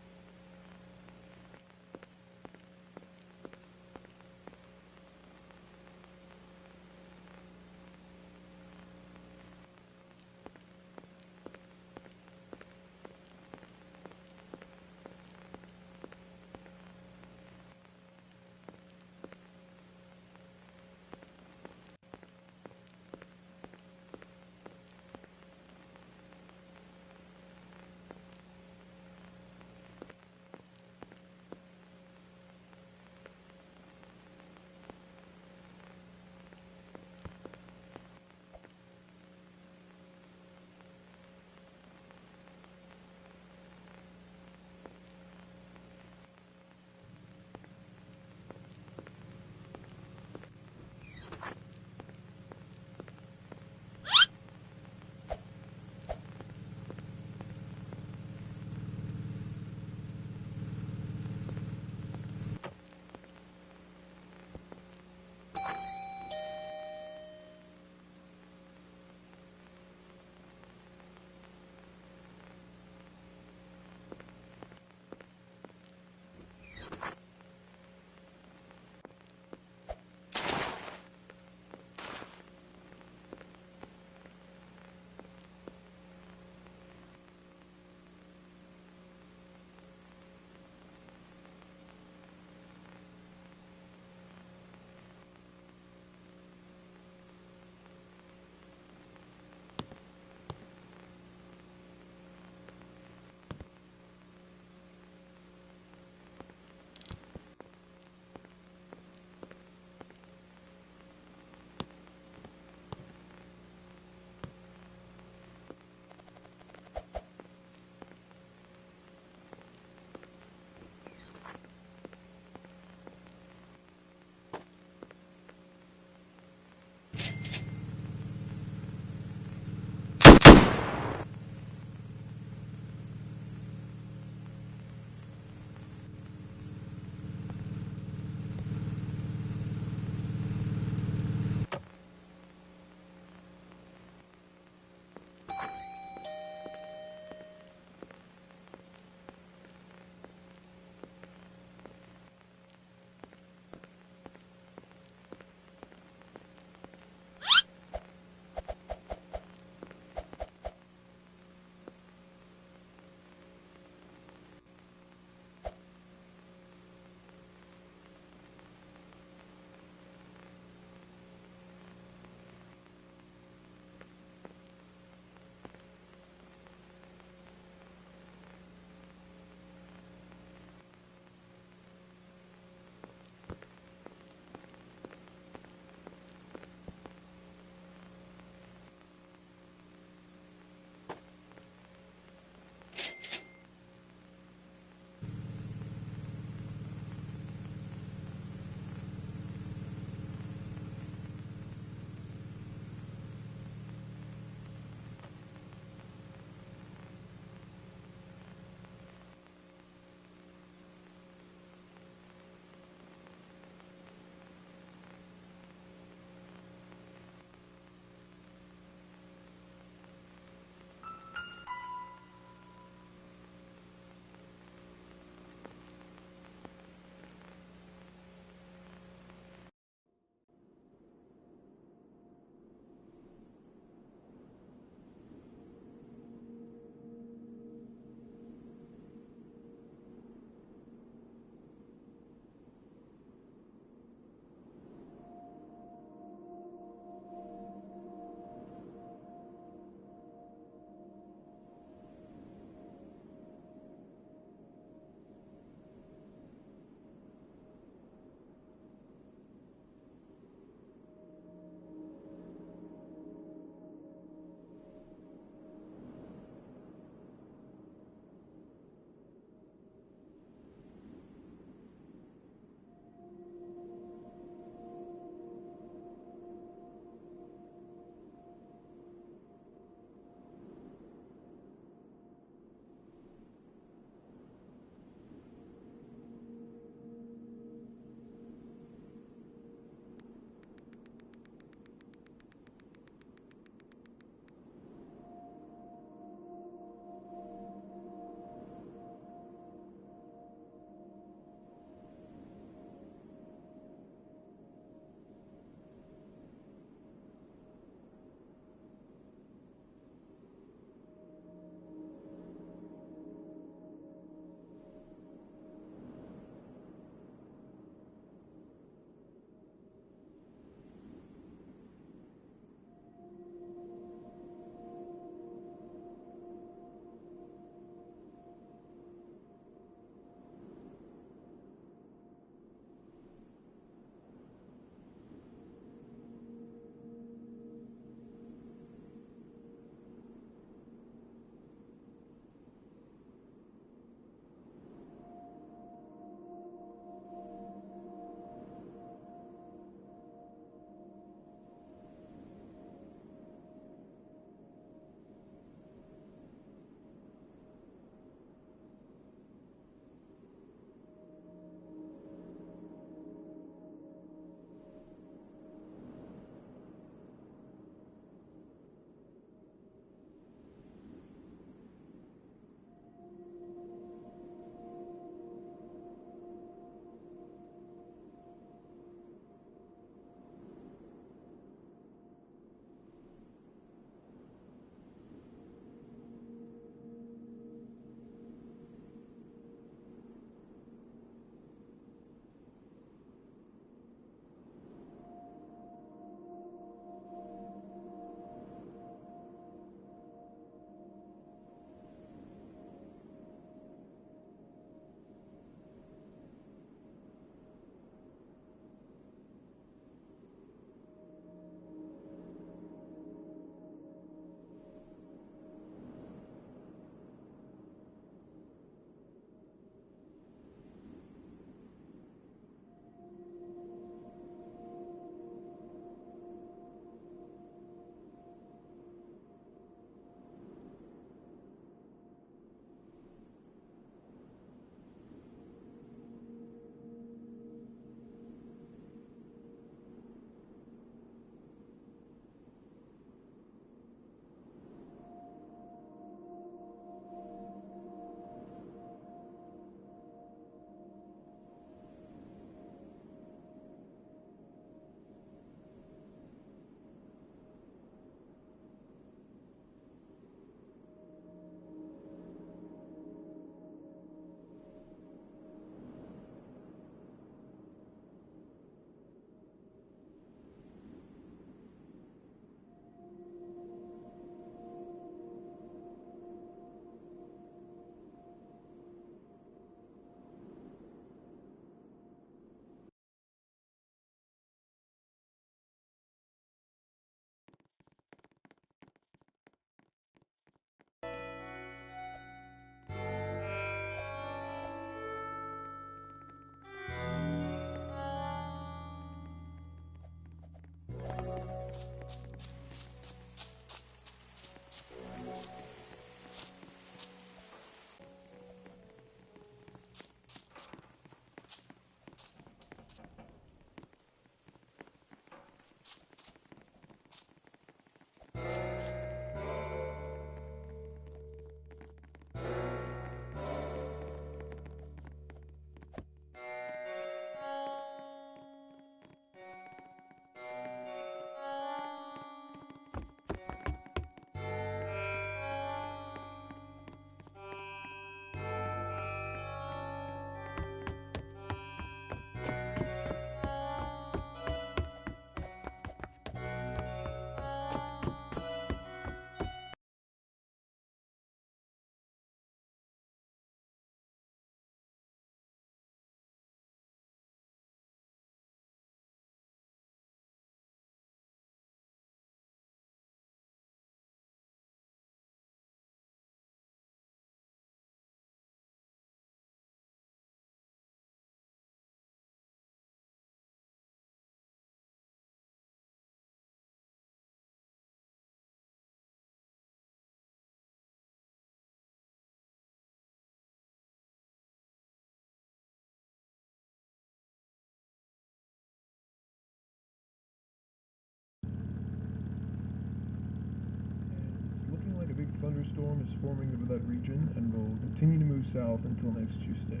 thunderstorm is forming over that region and will continue to move south until next Tuesday.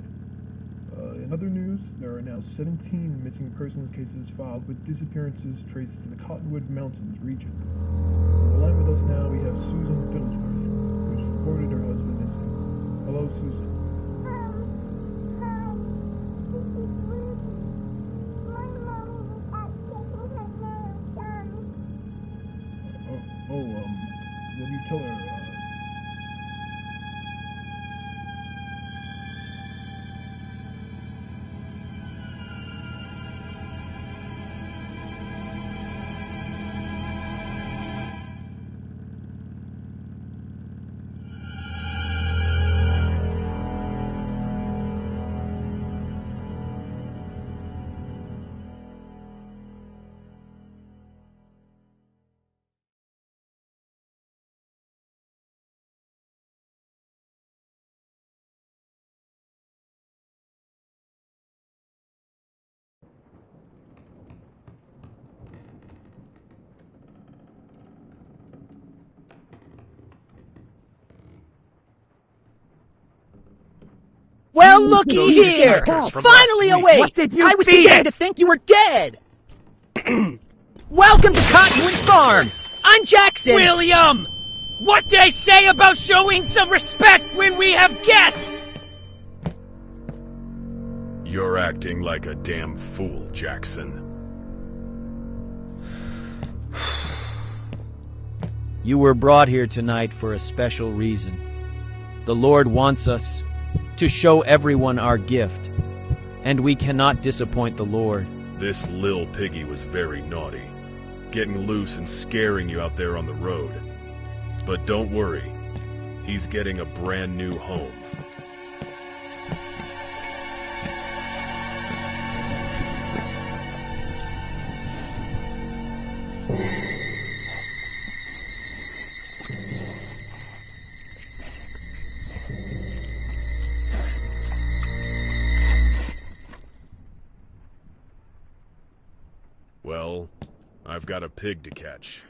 In other news, there are now 17 missing persons cases filed with disappearances traced to the Cottonwood Mountains region. On the line with us now, we have Susan Fiddlesworth, who's reported her husband missing. Hello, Susan. Will you tell her, Well, looky here! Finally awake! I was beginning to think you were dead! Welcome to Cottonwood Farms! I'm Jackson! William! What they say about showing some respect when we have guests? You're acting like a damn fool, Jackson. You were brought here tonight for a special reason. The Lord wants us to show everyone our gift, and we cannot disappoint the Lord. This Lil Piggy was very naughty, getting loose and scaring you out there on the road. But don't worry, he's getting a brand new home. Well, I've got a pig to catch.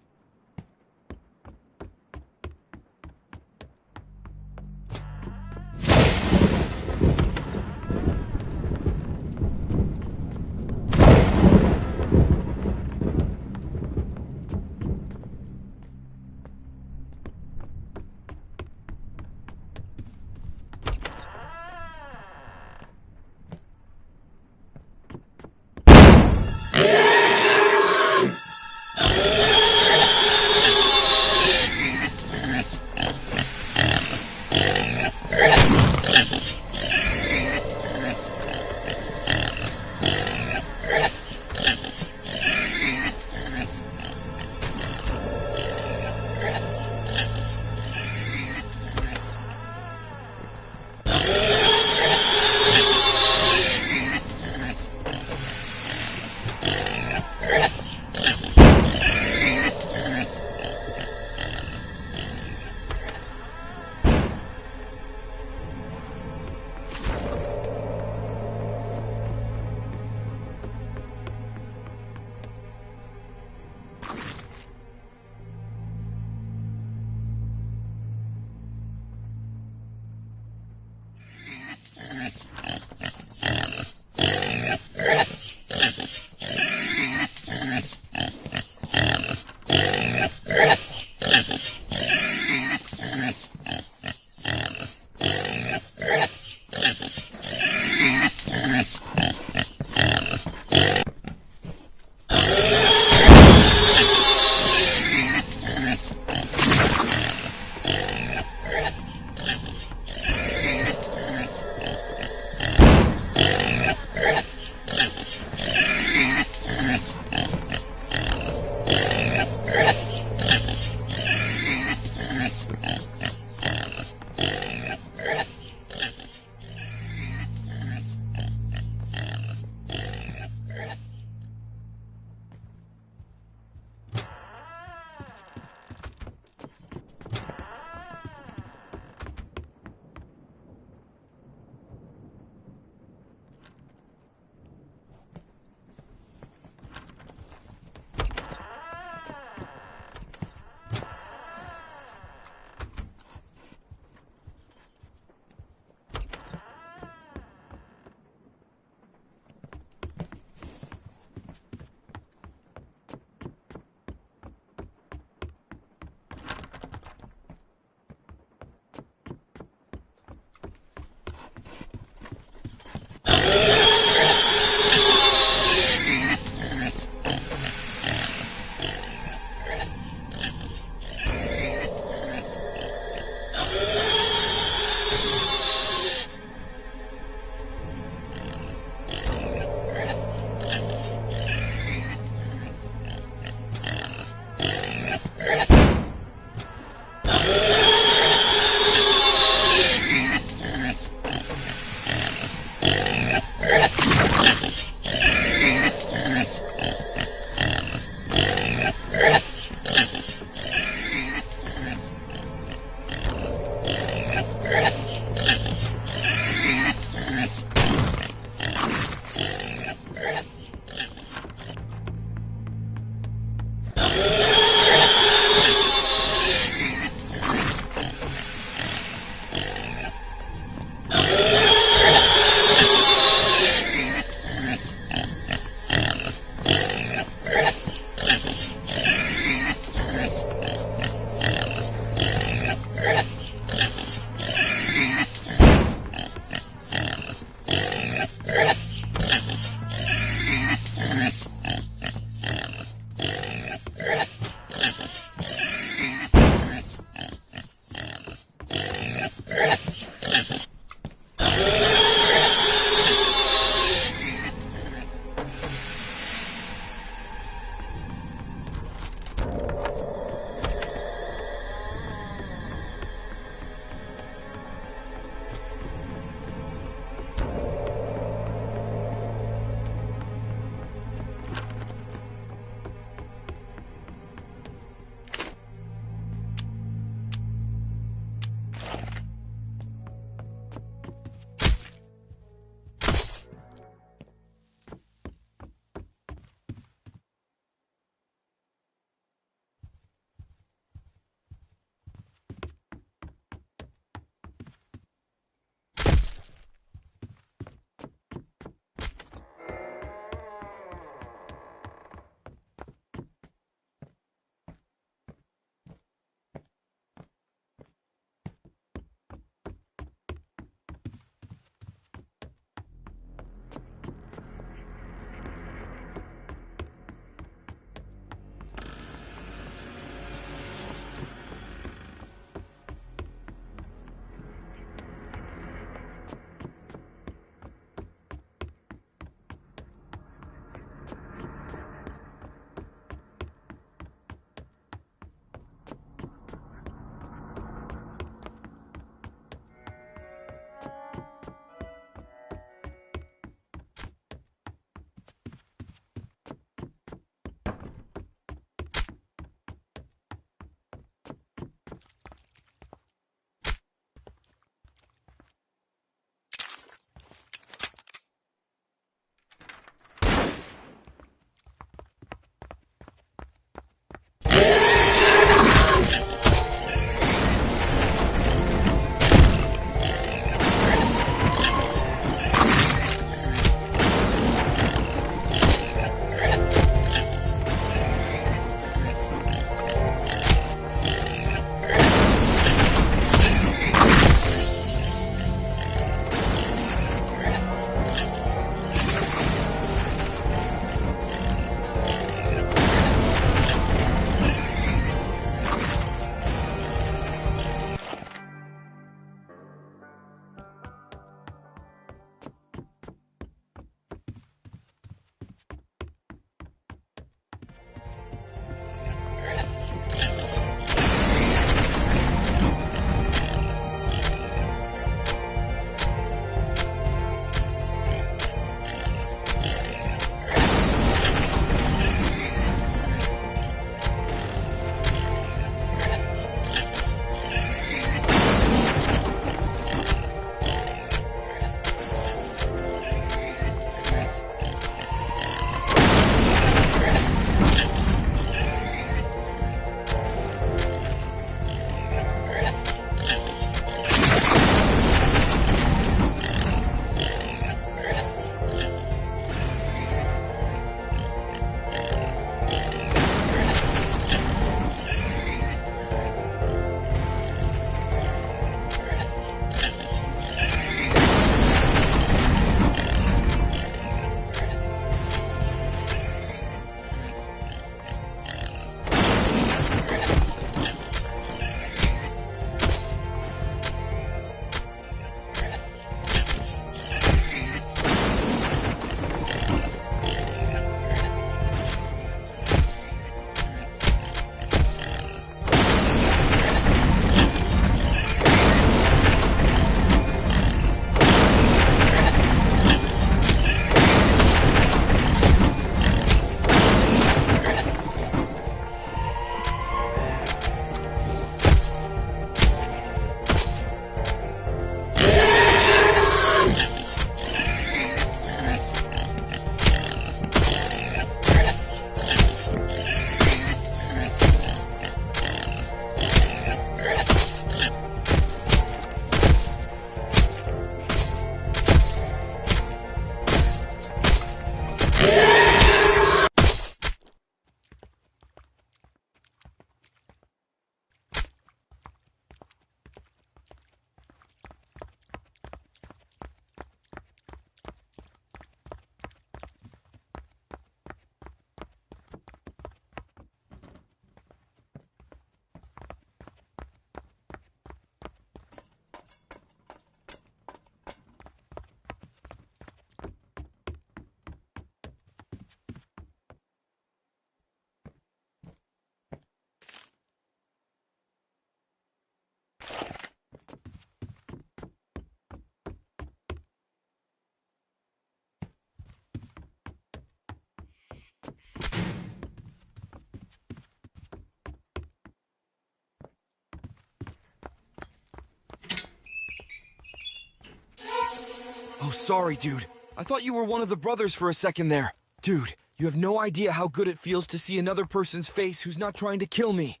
sorry, dude. I thought you were one of the brothers for a second there. Dude, you have no idea how good it feels to see another person's face who's not trying to kill me.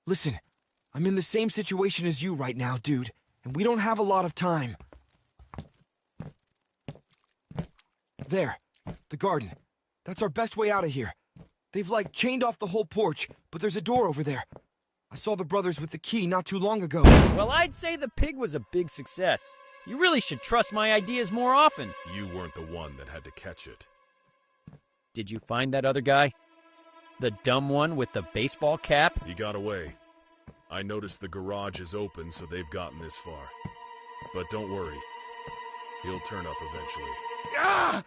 Listen, I'm in the same situation as you right now, dude, and we don't have a lot of time. There, the garden. That's our best way out of here. They've, like, chained off the whole porch, but there's a door over there. I saw the brothers with the key not too long ago. Well, I'd say the pig was a big success. You really should trust my ideas more often. You weren't the one that had to catch it. Did you find that other guy? The dumb one with the baseball cap? He got away. I noticed the garage is open, so they've gotten this far. But don't worry. He'll turn up eventually. Ah!